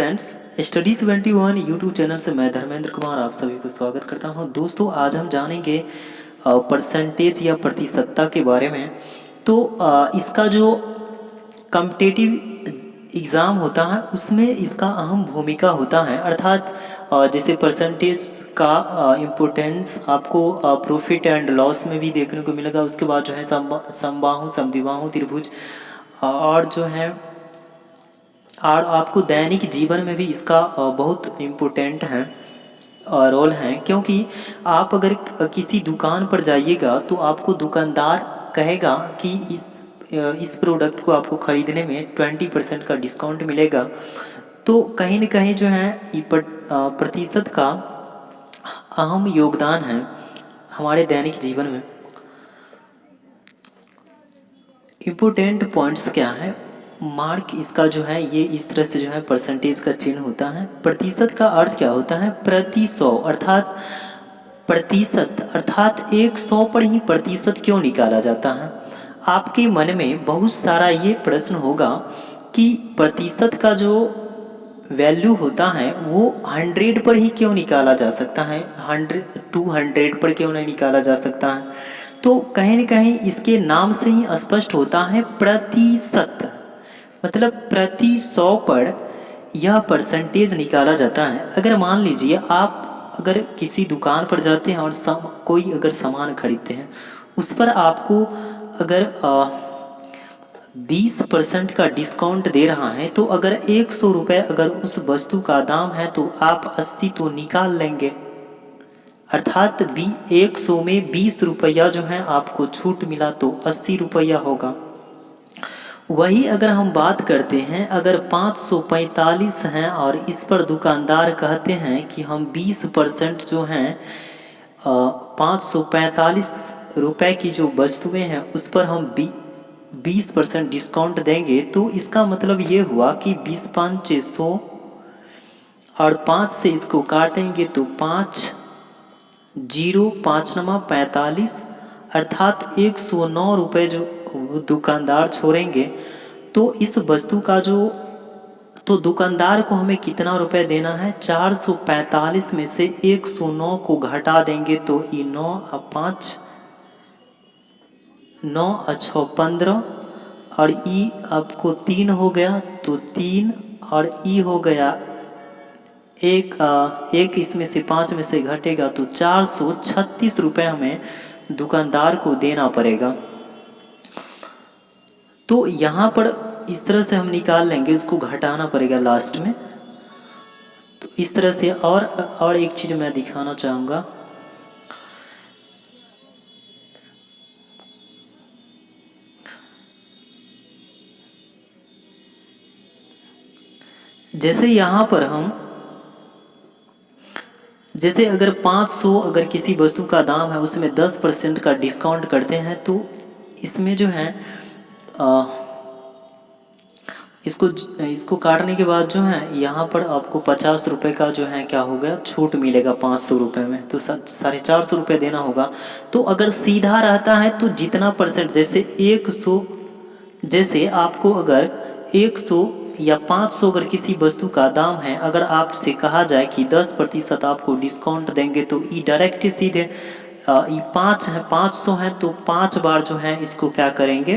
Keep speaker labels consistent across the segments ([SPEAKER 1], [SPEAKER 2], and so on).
[SPEAKER 1] Friends, Study71 YouTube channel से मैं धर्मेंद्र कुमार आप सभी को स्वागत करता हूं। दोस्तों, आज हम जानेंगे परसेंटेज या प्रतिशतता के बारे में। तो इसका जो कॉम्पिटिटिव एग्ज़ाम होता है उसमें इसका अहम भूमिका होता है। अर्थात जैसे परसेंटेज का इम्पोर्टेंस आपको प्रॉफिट एंड लॉस में भी देखने को मिलेगा। उसके बाद जो है समबाहु समद्विबाहु त्रिभुज और जो है और आपको दैनिक जीवन में भी इसका बहुत इम्पोर्टेंट है रोल है। क्योंकि आप अगर किसी दुकान पर जाइएगा तो आपको दुकानदार कहेगा कि इस प्रोडक्ट को आपको ख़रीदने में 20% का डिस्काउंट मिलेगा। तो कहीं न कहीं जो है प्रतिशत का अहम योगदान है हमारे दैनिक जीवन में। इम्पोर्टेंट पॉइंट्स क्या है? मार्क इसका जो है ये इस तरह से जो है परसेंटेज का चिन्ह होता है। प्रतिशत का अर्थ क्या होता है? प्रति 100 अर्थात प्रतिशत अर्थात 100 पर ही प्रतिशत क्यों निकाला जाता है। आपके मन में बहुत सारा ये प्रश्न होगा कि प्रतिशत का जो वैल्यू होता है वो 100 पर ही क्यों निकाला जा सकता है, 200 पर क्यों नहीं निकाला जा सकता है। तो कहीं न कहीं इसके नाम से ही स्पष्ट होता है प्रतिशत, मतलब प्रति 100 पर यह परसेंटेज निकाला जाता है। अगर मान लीजिए आप अगर किसी दुकान पर जाते हैं और कोई अगर सामान खरीदते हैं, उस पर आपको अगर 20% का डिस्काउंट दे रहा है, तो अगर 100 रुपये अगर उस वस्तु का दाम है तो आप 80 तो निकाल लेंगे। अर्थात 100 में 20 रुपया जो है आपको छूट मिला तो 80 रुपया होगा। वही अगर हम बात करते हैं, अगर 545 हैं और इस पर दुकानदार कहते हैं कि हम 20% जो हैं 545 रुपये की जो वस्तुएं हैं उस पर हम 20% डिस्काउंट देंगे, तो इसका मतलब ये हुआ कि 20 5 600 और 5 से इसको काटेंगे तो 5 0 5 नमा 45 अर्थात 109 रुपये जो दुकानदार छोड़ेंगे। तो इस वस्तु का तो दुकानदार को हमें कितना रुपए देना है? 445 में से 109 को घटा देंगे तो ये 9 और 5 9 और 6 15 और ई आपको 3 हो गया तो 3 और ई हो गया एक इसमें से 5 में से घटेगा तो 436 रुपये हमें दुकानदार को देना पड़ेगा। तो यहाँ पर इस तरह से हम निकाल लेंगे, उसको घटाना पड़ेगा लास्ट में। तो इस तरह से और एक चीज़ मैं दिखाना चाहूँगा। जैसे यहाँ पर हम जैसे अगर 500 अगर किसी वस्तु का दाम है उसमें 10% का डिस्काउंट करते हैं, तो इसमें जो है इसको काटने के बाद जो है यहाँ पर आपको 50 रुपये का जो है क्या हो गया छूट मिलेगा 500 रुपये में, तो 450 रुपये देना होगा। तो अगर सीधा रहता है तो जितना परसेंट जैसे 100 जैसे आपको अगर 100 या 500 अगर किसी वस्तु का दाम है, अगर आपसे कहा जाए कि 10% आपको डिस्काउंट देंगे तो ये डायरेक्ट सीधे ये 5 है 500 है तो 5 बार जो है इसको क्या करेंगे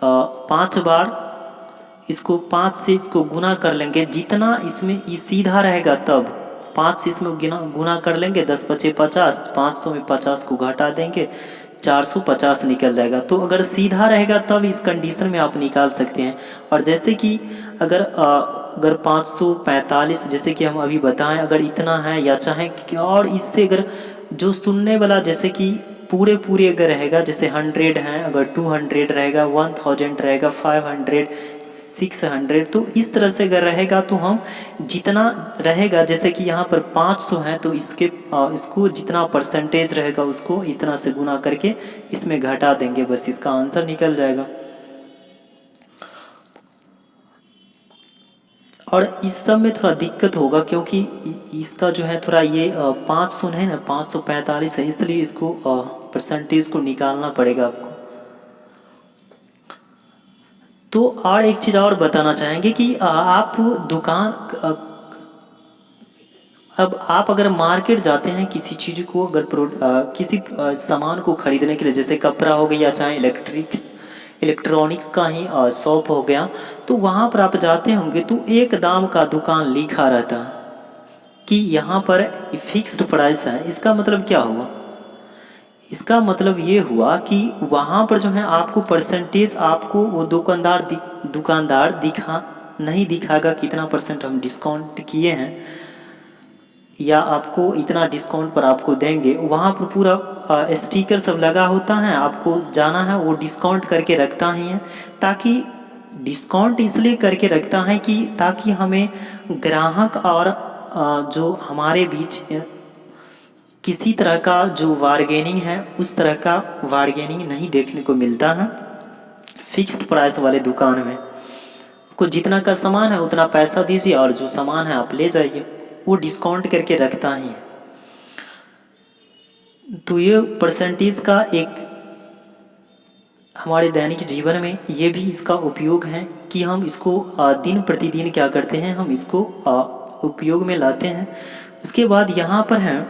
[SPEAKER 1] 5 बार इसको 5 से इसको गुना कर लेंगे। जितना इसमें ये सीधा रहेगा तब 5 से इसमें गुना कर लेंगे, 10 पचे 50, 500 में 50 को घटा देंगे 450 निकल जाएगा। तो अगर सीधा रहेगा तब इस कंडीशन में आप निकाल सकते हैं। और जैसे कि अगर 545 जैसे कि हम अभी बताएं अगर इतना है या चाहें कि और इससे अगर जो सुनने वाला जैसे कि पूरे अगर रहेगा जैसे 100 हैं, अगर 200 रहेगा, 1000 रहेगा, 500 600, तो इस तरह से अगर रहेगा तो हम जितना रहेगा जैसे कि यहाँ पर 500 है तो इसको जितना परसेंटेज रहेगा उसको इतना से गुना करके इसमें घटा देंगे, बस इसका आंसर निकल जाएगा। और इस सब में थोड़ा दिक्कत होगा क्योंकि इसका जो है थोड़ा ये 500 है ना 545 है, इसलिए इसको परसेंटेज को निकालना पड़ेगा आपको। तो और एक चीज़ और बताना चाहेंगे कि आप दुकान अब आप अगर मार्केट जाते हैं किसी चीज़ को अगर किसी सामान को खरीदने के लिए, जैसे कपड़ा हो गया, चाहे इलेक्ट्रॉनिक्स का ही शॉप हो गया, तो वहाँ पर आप जाते होंगे तो एक दाम का दुकान लिखा रहता है कि यहाँ पर फिक्स्ड प्राइस है। इसका मतलब क्या हुआ? इसका मतलब ये हुआ कि वहाँ पर जो है आपको परसेंटेज, आपको वो दुकानदार नहीं दिखाएगा कितना परसेंट हम डिस्काउंट किए हैं या आपको इतना डिस्काउंट पर आपको देंगे। वहाँ पर पूरा स्टिकर सब लगा होता है, आपको जाना है, वो डिस्काउंट करके रखता ही है। ताकि डिस्काउंट इसलिए करके रखता है कि ताकि हमें ग्राहक और जो हमारे बीच किसी तरह का जो बार्गेनिंग है उस तरह का बार्गेनिंग नहीं देखने को मिलता है फिक्स्ड प्राइस वाले दुकान में। आपको जितना का सामान है उतना पैसा दीजिए और जो सामान है आप ले जाइए, वो डिस्काउंट करके रखता ही है। तो ये परसेंटेज का एक हमारे दैनिक जीवन में ये भी इसका उपयोग है कि हम इसको दिन प्रतिदिन क्या करते हैं, हम इसको उपयोग में लाते हैं। उसके बाद यहाँ पर है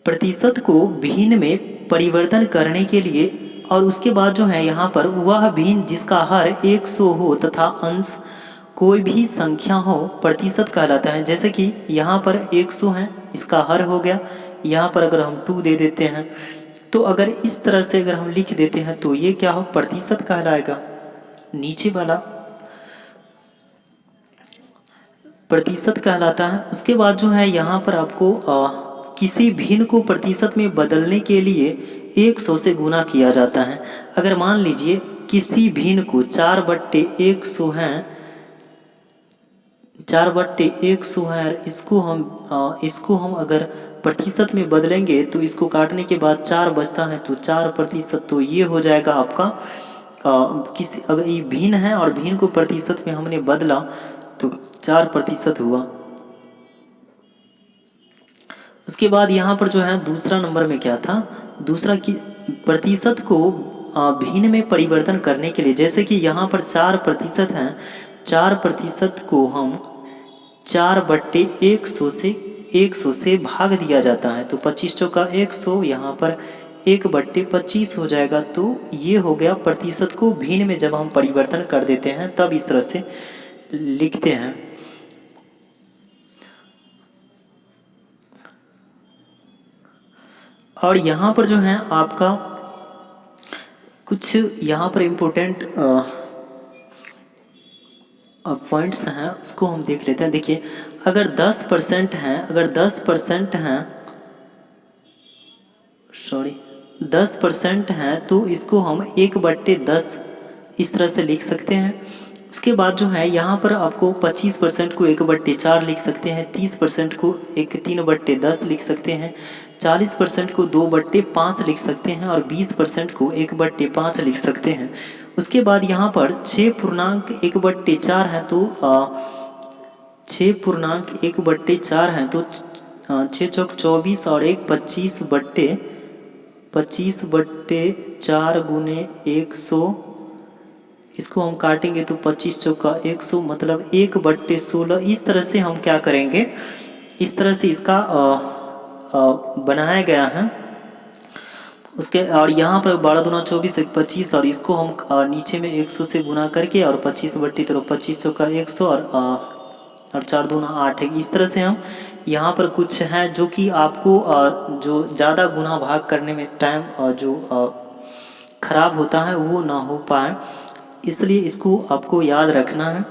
[SPEAKER 1] प्रतिशत को भिन्न में परिवर्तन करने के लिए, और उसके बाद जो है यहाँ पर वह भिन्न जिसका हर 100 हो तथा अंश कोई भी संख्या हो प्रतिशत कहलाता है। जैसे कि यहाँ पर 100 है, इसका हर हो गया, यहाँ पर अगर हम 2 दे देते हैं तो अगर इस तरह से अगर हम लिख देते हैं तो ये क्या हो, प्रतिशत कहलाएगा। नीचे वाला प्रतिशत कहलाता है। उसके बाद जो है यहाँ पर आपको किसी भिन्न को प्रतिशत में बदलने के लिए 100 से गुना किया जाता है। अगर मान लीजिए किसी भिन्न को 4/100 है, 4/100 है, इसको हम अगर प्रतिशत में बदलेंगे तो इसको काटने के बाद 4 बचता है, तो 4%, तो ये हो जाएगा आपका किसी अगर ये भिन्न है और भिन्न को प्रतिशत में हमने बदला तो 4% हुआ। उसके बाद यहाँ पर जो है दूसरा नंबर में क्या था, दूसरा कि प्रतिशत को भिन्न में परिवर्तन करने के लिए, जैसे कि यहाँ पर 4% है, 4% को हम 4/100 से भाग दिया जाता है, तो 25 चौका 100, यहाँ पर 1/25 हो जाएगा। तो ये हो गया प्रतिशत को भिन्न में जब हम परिवर्तन कर देते हैं तब इस तरह से लिखते हैं। और यहाँ पर जो है आपका कुछ यहाँ पर इम्पोर्टेंट पॉइंट्स हैं, उसको हम देख लेते हैं। देखिए अगर 10% हैं, अगर 10% हैं, सॉरी 10% हैं तो इसको हम 1/10 इस तरह से लिख सकते हैं। उसके बाद जो है यहाँ पर आपको 25% को 1/4 लिख सकते हैं, 30% को 3/10 लिख सकते हैं, 40% को 2/5 लिख सकते हैं और 20% को 1/5 लिख सकते हैं। उसके बाद यहाँ पर 6.1/4 है, तो 6.1/4 है, तो 6 चौक 24 और 1 25/4 गुने 100, इसको हम काटेंगे तो 25 चौका 100 मतलब 1/16। इस तरह से हम क्या करेंगे, इस तरह से इसका बनाया गया है। उसके और यहाँ पर 12 दूना 24 1 25 और इसको हम नीचे में 100 से गुना करके और 25/25 चौका 100 और 4 दूना 8 है। इस तरह से हम यहाँ पर कुछ है जो कि आपको जो ज़्यादा गुना भाग करने में टाइम जो खराब होता है वो ना हो पाए, इसलिए इसको आपको याद रखना है।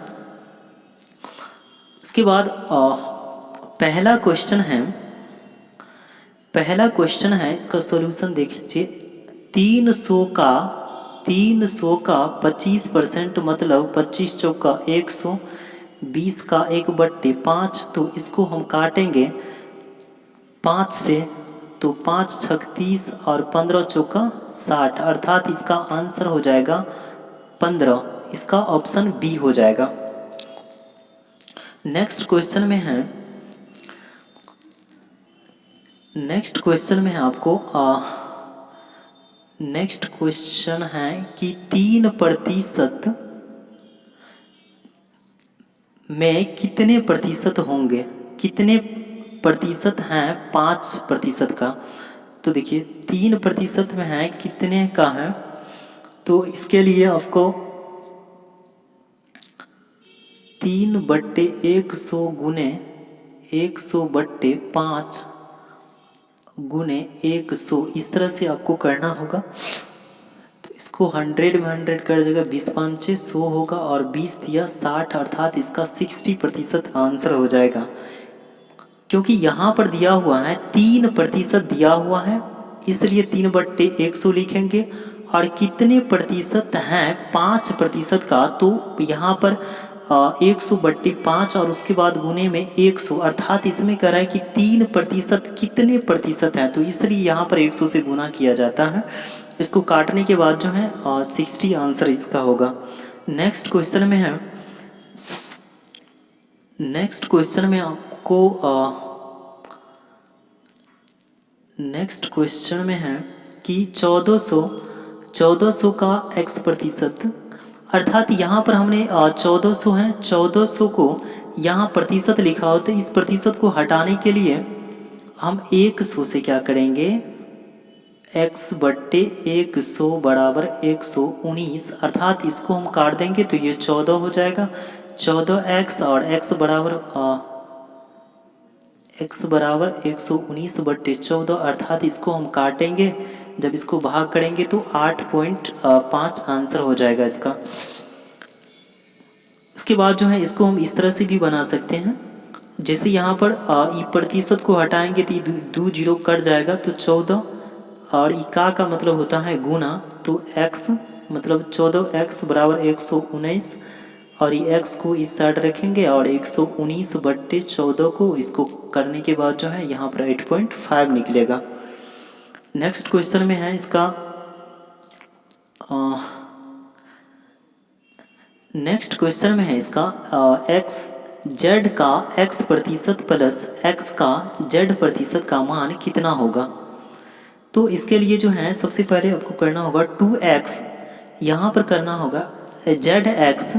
[SPEAKER 1] उसके बाद पहला क्वेश्चन है, इसका सॉल्यूशन देख लीजिए। 300 का 25% मतलब 25 चौका 100, 20 का 1/5, तो इसको हम काटेंगे 5 से, तो 5 छक 30 और 15 चौका 60, अर्थात इसका आंसर हो जाएगा 15। इसका ऑप्शन बी हो जाएगा। नेक्स्ट क्वेश्चन में है आपको नेक्स्ट क्वेश्चन है कि 3% में कितने प्रतिशत होंगे, कितने प्रतिशत हैं 5% का। तो देखिए 3% में है कितने का है, तो इसके लिए आपको 3/100 गुने 100/5 गुने 100 इस तरह से आपको करना होगा। तो इसको 100 में 100 कर जाएगा, 20×5 100 होगा और 20 दिया 60, अर्थात इसका 60% आंसर हो जाएगा। क्योंकि यहाँ पर दिया हुआ है 3% दिया हुआ है, इसलिए 3/100 लिखेंगे। और कितने प्रतिशत हैं 5% का, तो यहाँ पर 100/5 और उसके बाद गुने में 100, अर्थात इसमें कह रहा है कि 3% कितने प्रतिशत हैं, तो इसलिए यहाँ पर 100 से गुना किया जाता है। इसको काटने के बाद जो है 60 आंसर इसका होगा। नेक्स्ट क्वेश्चन में है, नेक्स्ट क्वेश्चन में आपको नेक्स्ट क्वेश्चन में है कि 1400 का x%, अर्थात यहाँ पर हमने 1400 है, 1400 को यहाँ प्रतिशत लिखा हो, तो इस प्रतिशत को हटाने के लिए हम 100 से क्या करेंगे, x/100 बराबर 119, अर्थात इसको हम काट देंगे तो ये 14 हो जाएगा। 14x और x बराबर 119/14, अर्थात इसको हम काटेंगे, जब इसको भाग करेंगे तो 8.5 आंसर हो जाएगा इसका। उसके बाद जो है इसको हम इस तरह से भी बना सकते हैं, जैसे यहाँ पर प्रतिशत को हटाएंगे तो 2 0 कट जाएगा, तो 14 और का मतलब होता है गुना, तो x मतलब 14x बराबर 119 और ये x को इस साइड रखेंगे और 119/14 को इसको करने के बाद जो है यहाँ पर 8.5 निकलेगा। नेक्स्ट क्वेश्चन में है इसका नेक्स्ट क्वेश्चन में है इसका z का x% प्लस x का z% का मान कितना होगा। तो इसके लिए जो है सबसे पहले आपको करना होगा 2x, यहाँ पर करना होगा zx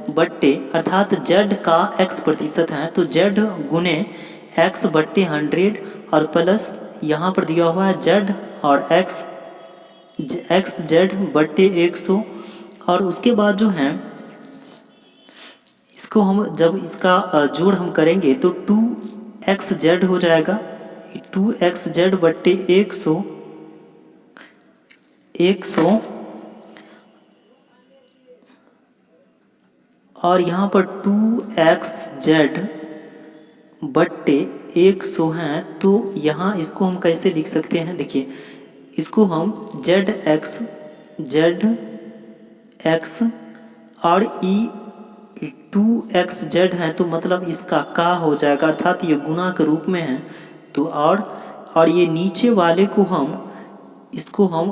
[SPEAKER 1] बट्टे, अर्थात z का x% है तो z गुने x/100 और प्लस यहाँ पर दिया हुआ है z और xz/100, और उसके बाद जो है इसको हम जब इसका जोड़ हम करेंगे तो 2xz हो जाएगा, 2xz/100 और यहाँ पर 2xz/100 हैं, तो यहाँ इसको हम कैसे लिख सकते हैं, देखिए इसको हम zx और 2xz है, तो मतलब इसका का हो जाएगा, अर्थात ये गुना के रूप में है, तो और ये नीचे वाले को इसको हम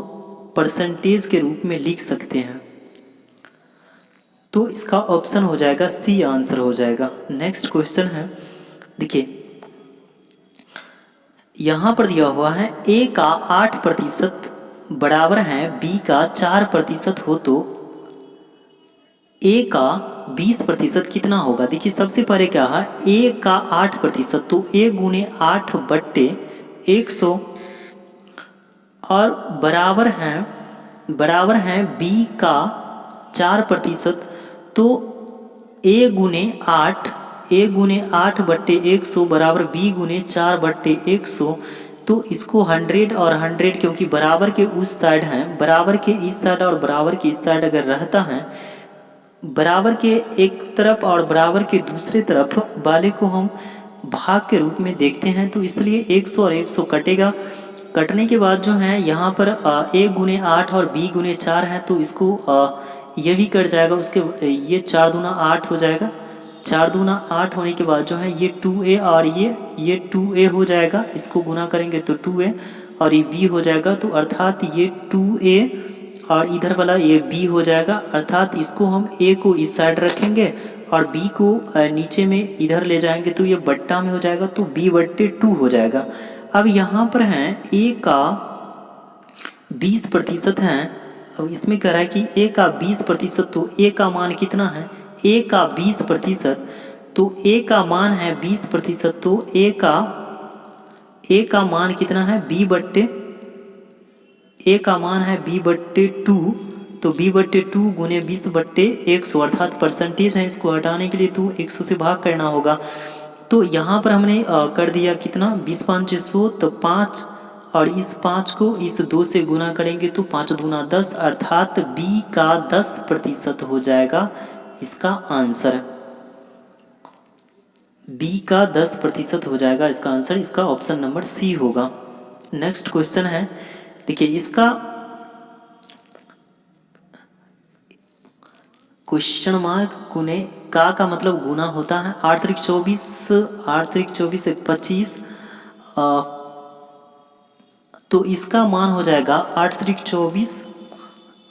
[SPEAKER 1] परसेंटेज के रूप में लिख सकते हैं, तो इसका ऑप्शन हो जाएगा सी आंसर हो जाएगा। नेक्स्ट क्वेश्चन है, देखिए यहाँ पर दिया हुआ है a का 8% बराबर है b का 4% हो तो a का 20% कितना होगा। देखिए सबसे पहले क्या है, a का 8%, तो a गुने 8/100 और बराबर है b का 4%, तो a गुने 8/100 बराबर b गुने 4/100, तो इसको 100 और 100 क्योंकि बराबर के उस साइड हैं, बराबर के इस साइड और बराबर के इस साइड अगर रहता है, बराबर के एक तरफ और बराबर के दूसरे तरफ वाले को हम भाग के रूप में देखते हैं, तो इसलिए 100 और 100 कटेगा। कटने के बाद जो है यहाँ पर a गुने 8 और b गुने 4 है, तो इसको ये भी कट जाएगा, उसके ये 4 दूना 8 हो जाएगा, 4 दूना 8 होने के बाद जो है ये 2a और ये 2a हो जाएगा, इसको गुना करेंगे तो 2a और ये b हो जाएगा, तो अर्थात ये 2a और इधर वाला ये b हो जाएगा, अर्थात इसको हम a को इस साइड रखेंगे और b को नीचे में इधर ले जाएंगे, तो ये बट्टा में हो जाएगा, तो b/2 हो जाएगा। अब यहाँ पर है a का 20% है। अब इसमें कह रहा है कि ए का 20%, तो ए का मान कितना है, ए का 20%, तो ए का मान है 20%, तो ए का मान कितना है, ए का मान है b/2, तो b/2 गुने 20/100 अर्थात परसेंटेज है, इसको हटाने के लिए तो 100 से भाग करना होगा। तो यहाँ पर हमने कर दिया कितना, 20 5 100, तो 5, और इस 5 को इस 2 से गुना करेंगे तो 5 दूना 10, अर्थात b का 10% हो जाएगा इसका आंसर। b का 10% हो जाएगा इसका आंसर, इसका ऑप्शन नंबर सी होगा। नेक्स्ट क्वेश्चन है, देखिए इसका क्वेश्चन मार्क गुने का मतलब गुना होता है। 8 3 24, 8 3 24 1 25, तो इसका मान हो जाएगा 8 3 24,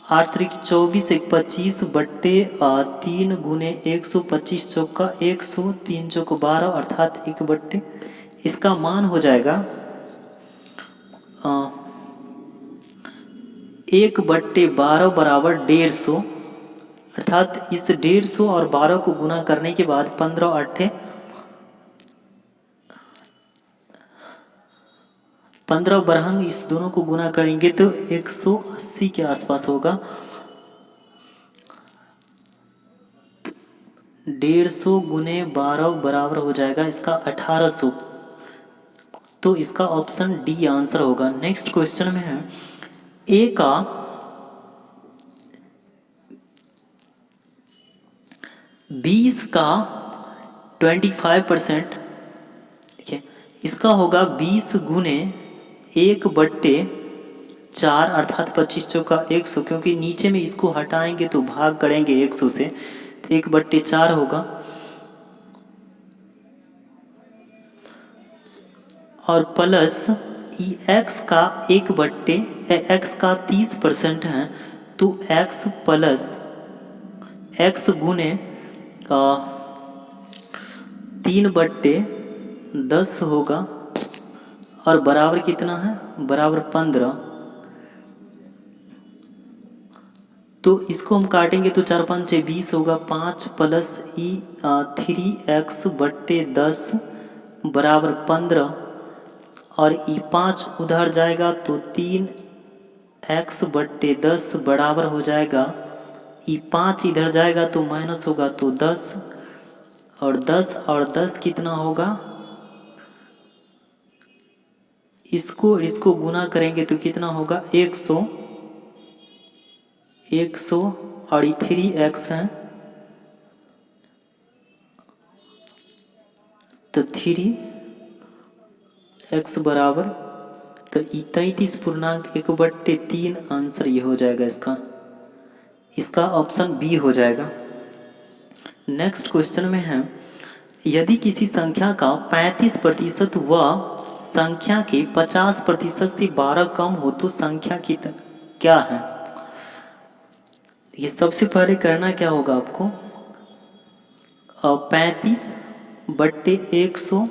[SPEAKER 1] 8 3 24 1 25 बट्टे 3 गुने 125 चौका 100, 3 चौक 12 अर्थात 1/, इसका मान हो जाएगा 1/12 बराबर 150, अर्थात इस 150 और 12 को गुना करने के बाद 15 8 15 बरहंग इस दोनों को गुना करेंगे तो 180 के आसपास होगा। 150 गुने 12 बराबर हो जाएगा इसका 1800, तो इसका ऑप्शन डी आंसर होगा। नेक्स्ट क्वेश्चन में है, ए का 20 का 25%, देखिए इसका होगा 20 गुने 1/4 अर्थात 25 चौका 100, क्योंकि नीचे में इसको हटाएंगे तो भाग करेंगे 100 से, तो 1/4 होगा, और प्लस एक्स का 1/x का 30% है, तो x प्लस x गुने 3/10 होगा, और बराबर कितना है, बराबर 15, तो इसको हम काटेंगे तो 4 5 6 20 होगा, 5 प्लस 3x/10 बराबर 15, और 5 उधर जाएगा तो 3x/10 बराबर हो जाएगा, 5 इधर जाएगा तो माइनस होगा तो 10, और 10 कितना होगा, इसको गुना करेंगे तो कितना होगा 100, और 3x है तो 3x बराबर, तो 33.1/3 आंसर ये हो जाएगा इसका ऑप्शन बी हो जाएगा। नेक्स्ट क्वेश्चन में है, यदि किसी संख्या का 35% व संख्या के 50% से 12 कम हो तो संख्या की क्या है। ये सबसे पहले करना क्या होगा आपको, 35/100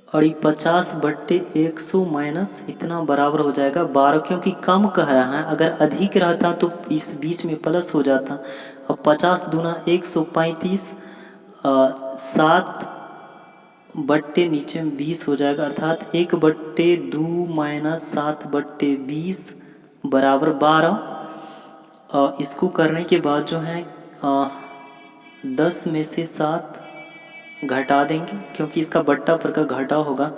[SPEAKER 1] और 50/100 माइनस इतना बराबर हो जाएगा 12, क्योंकि कम कह रहा है, अगर अधिक रहता तो इस बीच में प्लस हो जाता। अब 50 दूना 135, 7 बट्टे नीचे में 20 हो जाएगा, अर्थात 1/2 माइनस 7/20 बराबर 12। इसको करने के बाद जो है 10 में से 7 घटा देंगे, क्योंकि इसका बट्टा पर का घटा होगा,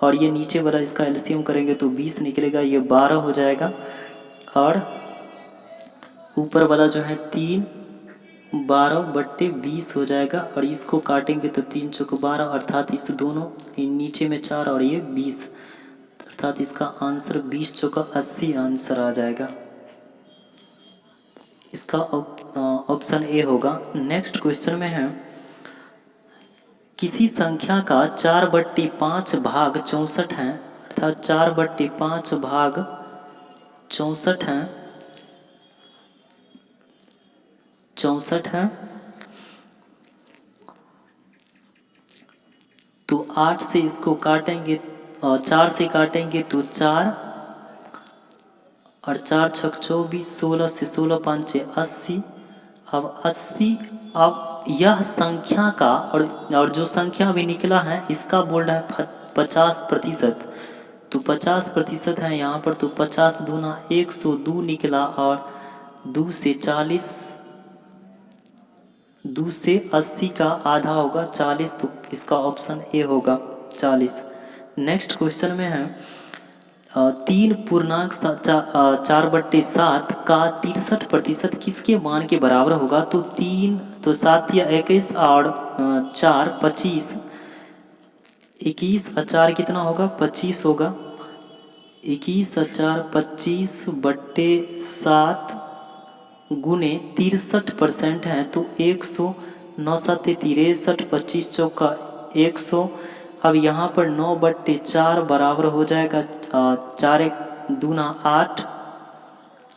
[SPEAKER 1] और ये नीचे वाला इसका एलसीएम करेंगे तो 20 निकलेगा, ये 12 हो जाएगा, और ऊपर वाला जो है 3 12/20 हो जाएगा, और इसको काटेंगे तो 3 चौक 12 अर्थात इस दोनों नीचे में 4 और ये 20, अर्थात इसका आंसर 20 चौका 80 आंसर आ जाएगा, इसका ऑप्शन ए होगा। नेक्स्ट क्वेश्चन में है, किसी संख्या का 4/5 भाग 64 है, अर्थात 4/5 भाग 64 है, 64 है, तो 8 से इसको काटेंगे, 4 से काटेंगे तो 4 और 4 छक 24, 16 से 16 5 80। अब 80, अब यह संख्या का और जो संख्या अभी निकला है इसका बोल रहा है 50%। तो 50% है यहाँ पर, तो 50 दूना 102 निकला, और 2 से 40, 2 से 80 का आधा होगा 40, तो इसका ऑप्शन ए होगा 40। नेक्स्ट क्वेश्चन में है 3.4/7 का 63% किसके मान के बराबर होगा? तो 3 तो 7 या 21 और 4 25, 21 और 4 कितना होगा? 25 होगा। 21 और 4 25/7 गुने 63% है, तो 100, 9 7 63, 25 चौका 100। अब यहाँ पर 9/4 बराबर हो जाएगा 4 दूना 8,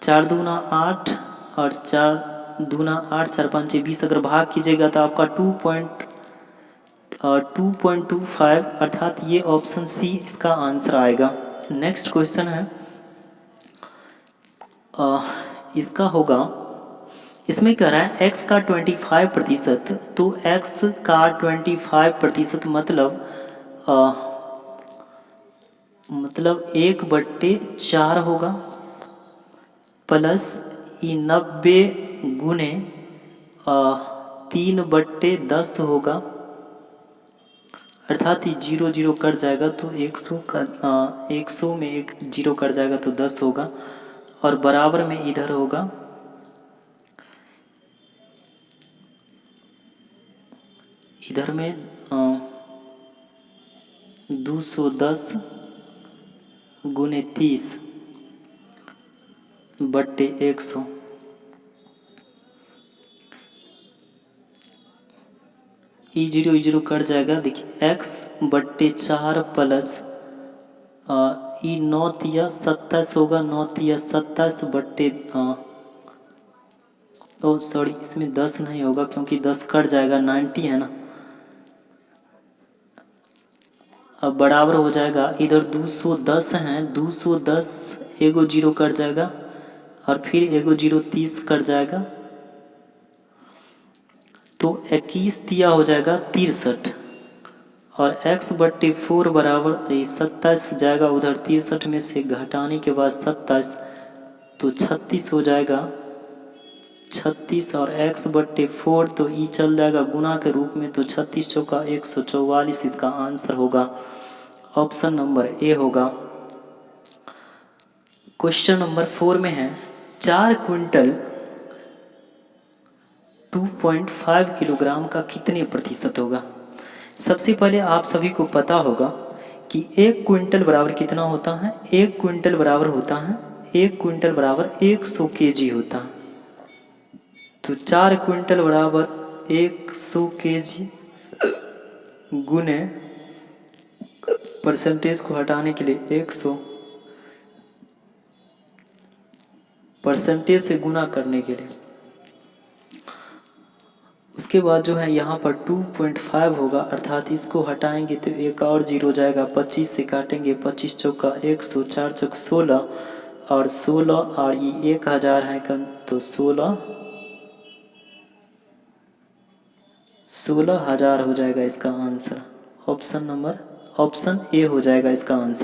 [SPEAKER 1] 4 दूना 8 और 4 दूना 8, 4 5 20। अगर भाग कीजिएगा तो आपका 2.25, अर्थात ये ऑप्शन सी इसका आंसर आएगा। नेक्स्ट क्वेश्चन है इसका होगा, इसमें कह रहा है x का 25%, तो x का 25% मतलब 1/4 होगा, प्लस 90 गुने 3/10 होगा, अर्थात ये 0 0 कट जाएगा तो 100 में 1 0 कट जाएगा तो 10 होगा, और बराबर में इधर होगा इधर में 210 गुने 30/100। ई 0 कट जाएगा। देखिए x/4 प्लस ई 9 तिया 27 होगा, 9 तिया 27 सॉरी इसमें 10 नहीं होगा क्योंकि 10 कट जाएगा, 90 है ना। अब बराबर हो जाएगा, इधर 210 है, 210 एगो 0 कट जाएगा और फिर एगो 0 30 कट जाएगा, तो 21 तिया हो जाएगा 63, और x/4 बराबर 27 जाएगा उधर, 63 में से घटाने के बाद 27 तो 36 हो जाएगा, 36 और x/4 तो ई चल जाएगा गुना के रूप में, तो 36 चौका 144 इसका आंसर होगा, ऑप्शन नंबर ए होगा। क्वेश्चन नंबर 4 में है 4 क्विंटल 2.5 किलोग्राम का कितने प्रतिशत होगा? सबसे पहले आप सभी को पता होगा कि 1 क्विंटल बराबर कितना होता है? 1 क्विंटल बराबर होता है 1 क्विंटल बराबर 100 kg होता है। तो 4 क्विंटल बराबर 100 kg गुने परसेंटेज को हटाने के लिए 100, परसेंटेज से गुना करने के लिए, उसके बाद जो है यहाँ पर 2.5 होगा, अर्थात इसको हटाएंगे तो एक और 0 जाएगा, 25 से काटेंगे, 25 चौका 100, 4 चौक 16 और 16 और ये 1000 है तो 16,000 हो जाएगा इसका आंसर। ऑप्शन ए हो जाएगा इसका आंसर।